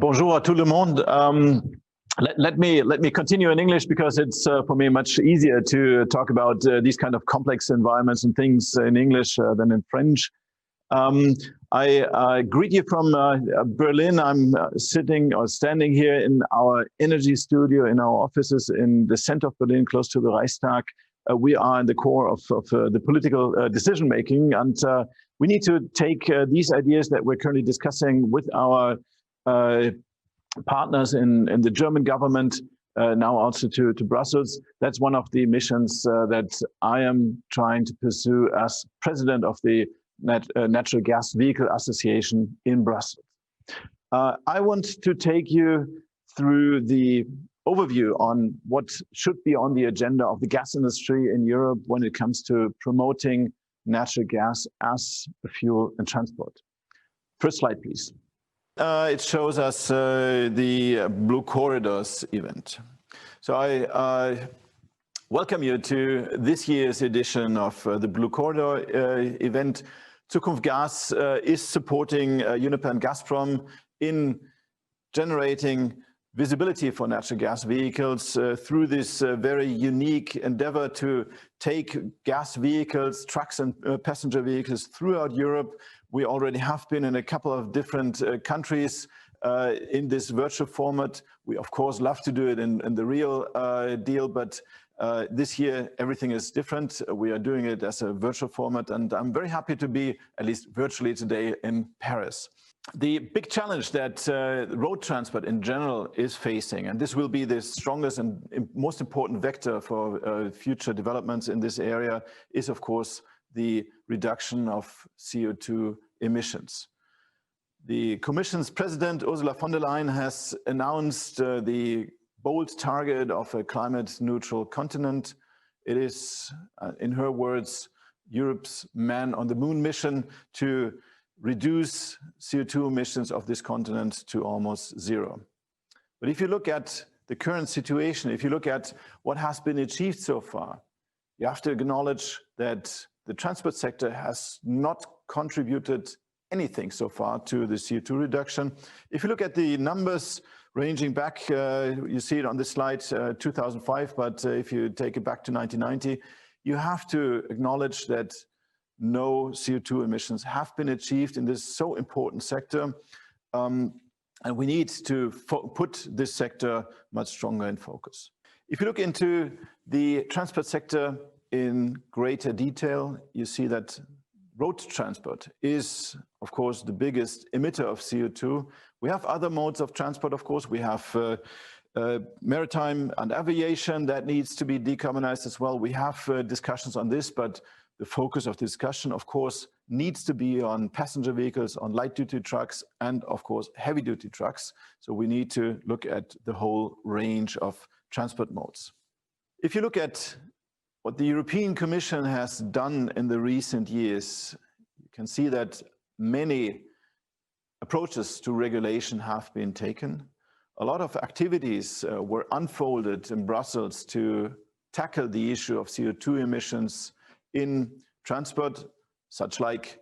Bonjour à tout le monde. Let me continue in English because it's for me much easier to talk about these kind of complex environments and things in English than in French. I greet you from Berlin. I'm standing here in our energy studio in our offices in the center of Berlin, close to the Reichstag. We are in the core of the political decision making, and we need to take these ideas that we're currently discussing with our partners in the German government, now also to Brussels. That's one of the missions that I am trying to pursue as president of the Natural Gas Vehicle Association in Brussels. I want to take you through the overview on what should be on the agenda of the gas industry in Europe when it comes to promoting natural gas as a fuel in transport. First slide, please. It shows us the Blue Corridors event. So I welcome you to this year's edition of the Blue Corridor event. Zukunft Gas is supporting Uniper and Gazprom in generating visibility for natural gas vehicles through this very unique endeavor to take gas vehicles, trucks and passenger vehicles throughout Europe. We already have been in a couple of different countries in this virtual format. We of course love to do it in the real deal, but this year everything is different. We are doing it as a virtual format, and I'm very happy to be, at least virtually today, in Paris. The big challenge that road transport in general is facing, and this will be the strongest and most important vector for future developments in this area, is of course the reduction of CO2 emissions. The Commission's President, Ursula von der Leyen, has announced the bold target of a climate-neutral continent. It is, in her words, Europe's man on the moon mission to reduce CO2 emissions of this continent to almost zero. But if you look at the current situation, if you look at what has been achieved so far, you have to acknowledge that the transport sector has not contributed anything so far to the CO2 reduction. If you look at the numbers ranging back, you see it on this slide, 2005, but if you take it back to 1990, you have to acknowledge that no CO2 emissions have been achieved in this so important sector. And we need to put this sector much stronger in focus. If you look into the transport sector in greater detail, you see that road transport is, of course, the biggest emitter of CO2. We have other modes of transport, of course. We have maritime and aviation that needs to be decarbonized as well. We have discussions on this, but the focus of discussion, of course, needs to be on passenger vehicles, on light-duty trucks, and, of course, heavy-duty trucks. So we need to look at the whole range of transport modes. If you look at what the European Commission has done in the recent years, you can see that many approaches to regulation have been taken. A lot of activities were unfolded in Brussels to tackle the issue of CO2 emissions in transport, such like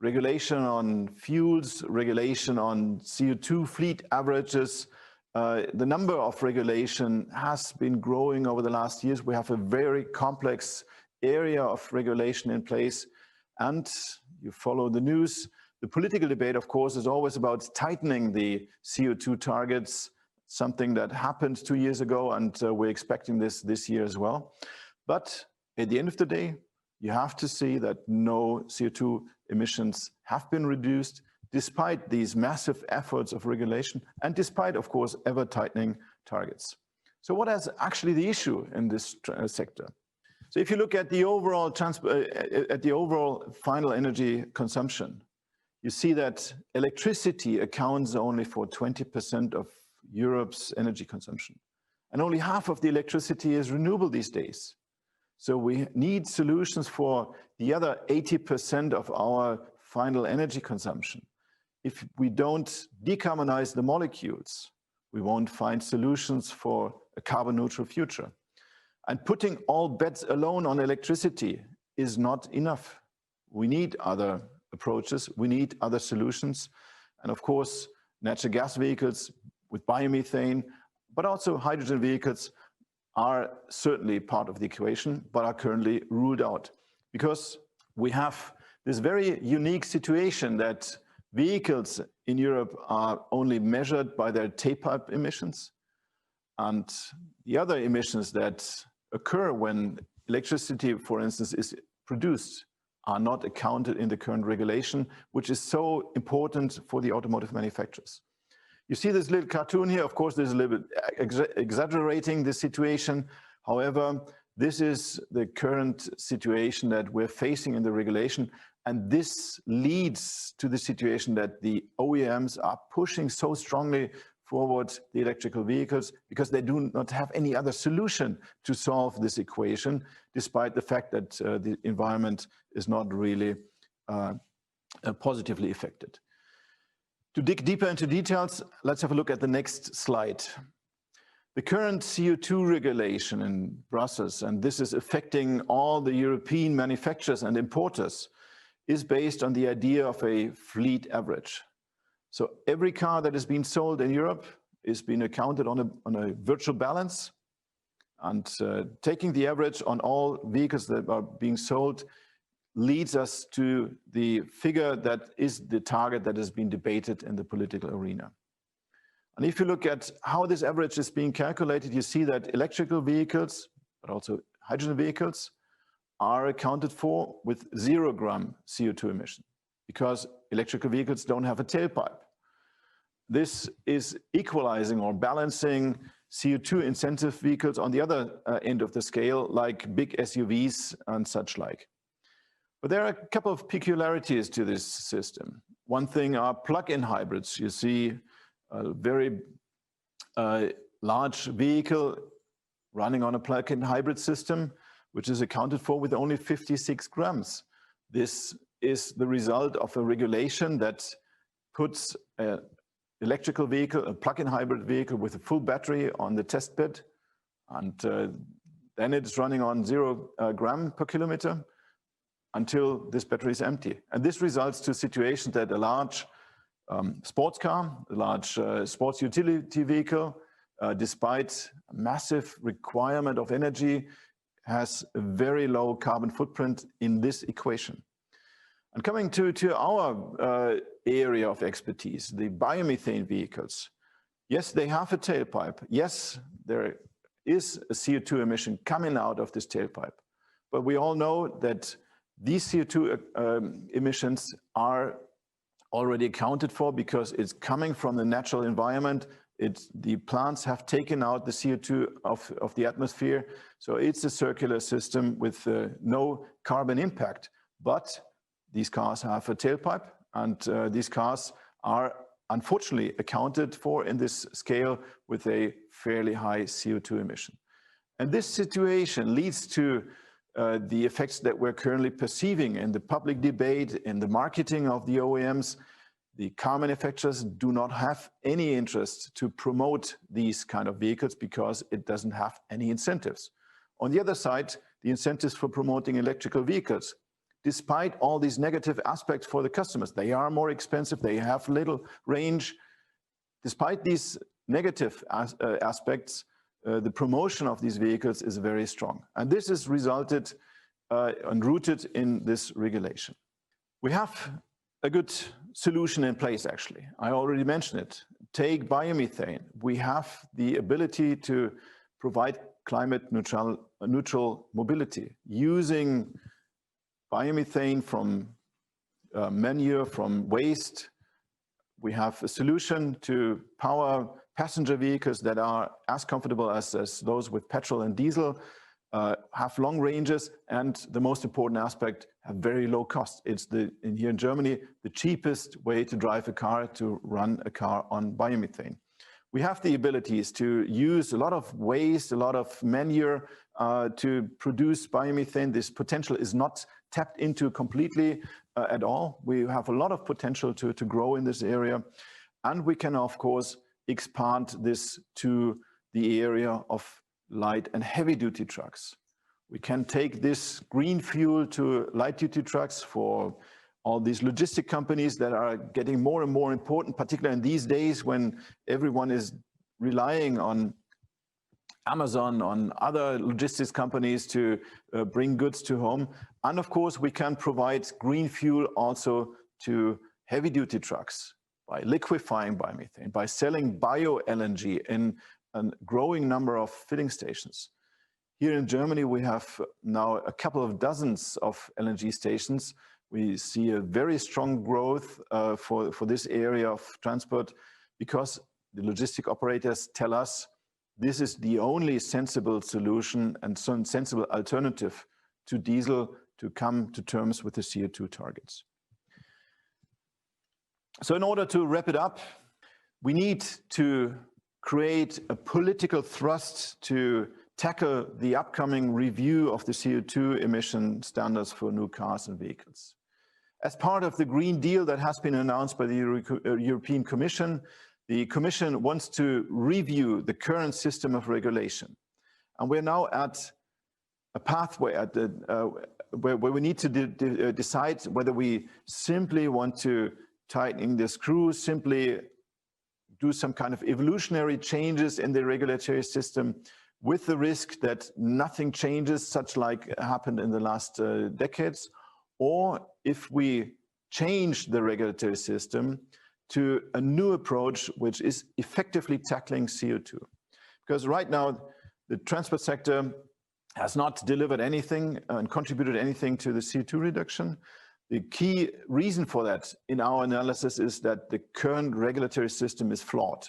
regulation on fuels, regulation on CO2 fleet averages. The number of regulation has been growing over the last years. We have a very complex area of regulation in place, and you follow the news. The political debate, of course, is always about tightening the CO2 targets, something that happened 2 years ago, and we're expecting this year as well. But at the end of the day, you have to see that no CO2 emissions have been reduced despite these massive efforts of regulation and despite, of course, ever tightening targets. So what is actually the issue in this sector? So if you look at the overall final energy consumption, you see that electricity accounts only for 20% of Europe's energy consumption. And only half of the electricity is renewable these days. So we need solutions for the other 80% of our final energy consumption. If we don't decarbonize the molecules, we won't find solutions for a carbon neutral future. And putting all bets alone on electricity is not enough. We need other approaches, we need other solutions. And of course, natural gas vehicles with biomethane, but also hydrogen vehicles are certainly part of the equation, but are currently ruled out. Because we have this very unique situation that vehicles in Europe are only measured by their tailpipe emissions, and the other emissions that occur when electricity, for instance, is produced are not accounted in the current regulation, which is so important for the automotive manufacturers. You see this little cartoon here. Of course, this is a little bit exaggerating the situation. However, this is the current situation that we're facing in the regulation. And this leads to the situation that the OEMs are pushing so strongly forward the electrical vehicles because they do not have any other solution to solve this equation, despite the fact that the environment is not really positively affected. To dig deeper into details, let's have a look at the next slide. The current CO2 regulation in Brussels, and this is affecting all the European manufacturers and importers, is based on the idea of a fleet average. So every car that is being sold in Europe is being accounted on a virtual balance, and taking the average on all vehicles that are being sold leads us to the figure that is the target that has been debated in the political arena. And if you look at how this average is being calculated, you see that electrical vehicles, but also hydrogen vehicles, are accounted for with 0 gram CO2 emission, because electrical vehicles don't have a tailpipe. This is equalizing or balancing CO2 incentive vehicles on the other end of the scale, like big SUVs and such like. But there are a couple of peculiarities to this system. One thing are plug-in hybrids. You see a very large vehicle running on a plug-in hybrid system, which is accounted for with only 56 grams. This is the result of a regulation that puts an electrical vehicle, a plug-in hybrid vehicle with a full battery on the test bed, and then it's running on 0 gram per kilometer until this battery is empty. And this results to situations that a large sports car, a large sports utility vehicle, despite a massive requirement of energy, has a very low carbon footprint in this equation. And coming to our area of expertise, the biomethane vehicles, yes, they have a tailpipe. Yes, there is a CO2 emission coming out of this tailpipe. But we all know that these CO2 emissions are already accounted for because it's coming from the natural environment. The plants have taken out the CO2 of the atmosphere. So it's a circular system with no carbon impact. But these cars have a tailpipe, and these cars are unfortunately accounted for in this scale with a fairly high CO2 emission. And this situation leads to the effects that we're currently perceiving in the public debate, in the marketing of the OEMs. The car manufacturers do not have any interest to promote these kind of vehicles because it doesn't have any incentives. On the other side, the incentives for promoting electrical vehicles, despite all these negative aspects for the customers, they are more expensive, they have little range. Despite these negative aspects, the promotion of these vehicles is very strong. And this is resulted and rooted in this regulation. We have a good solution in place, actually. I already mentioned it. Take biomethane. We have the ability to provide climate neutral mobility using biomethane from manure, from waste. We have a solution to power passenger vehicles that are as comfortable as those with petrol and diesel, have long ranges, and the most important aspect, have very low cost. It's here in Germany, the cheapest way to drive a car, to run a car on biomethane. We have the abilities to use a lot of waste, a lot of manure to produce biomethane. This potential is not tapped into completely at all. We have a lot of potential to grow in this area. And we can, of course, expand this to the area of light and heavy duty trucks. We can take this green fuel to light duty trucks for all these logistic companies that are getting more and more important, particularly in these days when everyone is relying on Amazon, on other logistics companies to bring goods to home. And of course, we can provide green fuel also to heavy-duty trucks by liquefying biomethane, by selling bio-LNG in a growing number of filling stations. Here in Germany, we have now a couple of dozens of LNG stations. We see a very strong growth for this area of transport because the logistic operators tell us this is the only sensible solution and sensible alternative to diesel to come to terms with the CO2 targets. So in order to wrap it up, we need to create a political thrust to tackle the upcoming review of the CO2 emission standards for new cars and vehicles. As part of the Green Deal that has been announced by the European Commission, the Commission wants to review the current system of regulation. And we're now at a pathway at where we need to decide whether we simply want to tighten the screws, simply do some kind of evolutionary changes in the regulatory system with the risk that nothing changes, such like happened in the last decades, or if we change the regulatory system to a new approach which is effectively tackling CO2. Because right now, the transport sector has not delivered anything and contributed anything to the CO2 reduction. The key reason for that in our analysis is that the current regulatory system is flawed.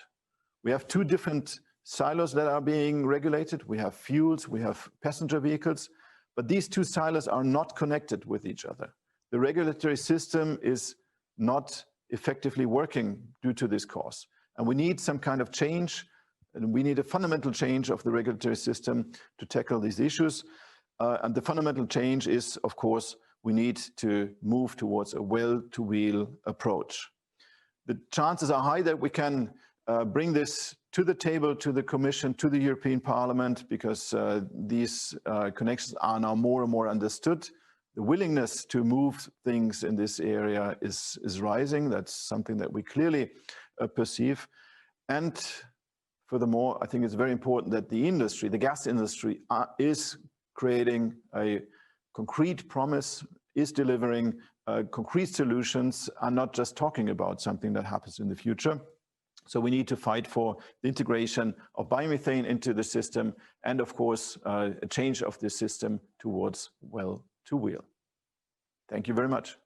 We have two different silos that are being regulated. We have fuels, we have passenger vehicles, but these two silos are not connected with each other. The regulatory system is not effectively working due to this cause. And we need some kind of change, and we need a fundamental change of the regulatory system to tackle these issues. And the fundamental change is, of course, we need to move towards a well-to-wheel approach. The chances are high that we can bring this to the table, to the Commission, to the European Parliament, because these connections are now more and more understood. The willingness to move things in this area is rising. That's something that we clearly perceive. And furthermore, I think it's very important that the industry, the gas industry, is creating a concrete promise, is delivering concrete solutions, and not just talking about something that happens in the future. So we need to fight for the integration of biomethane into the system and, of course, a change of the system towards well-to-wheel. Thank you very much.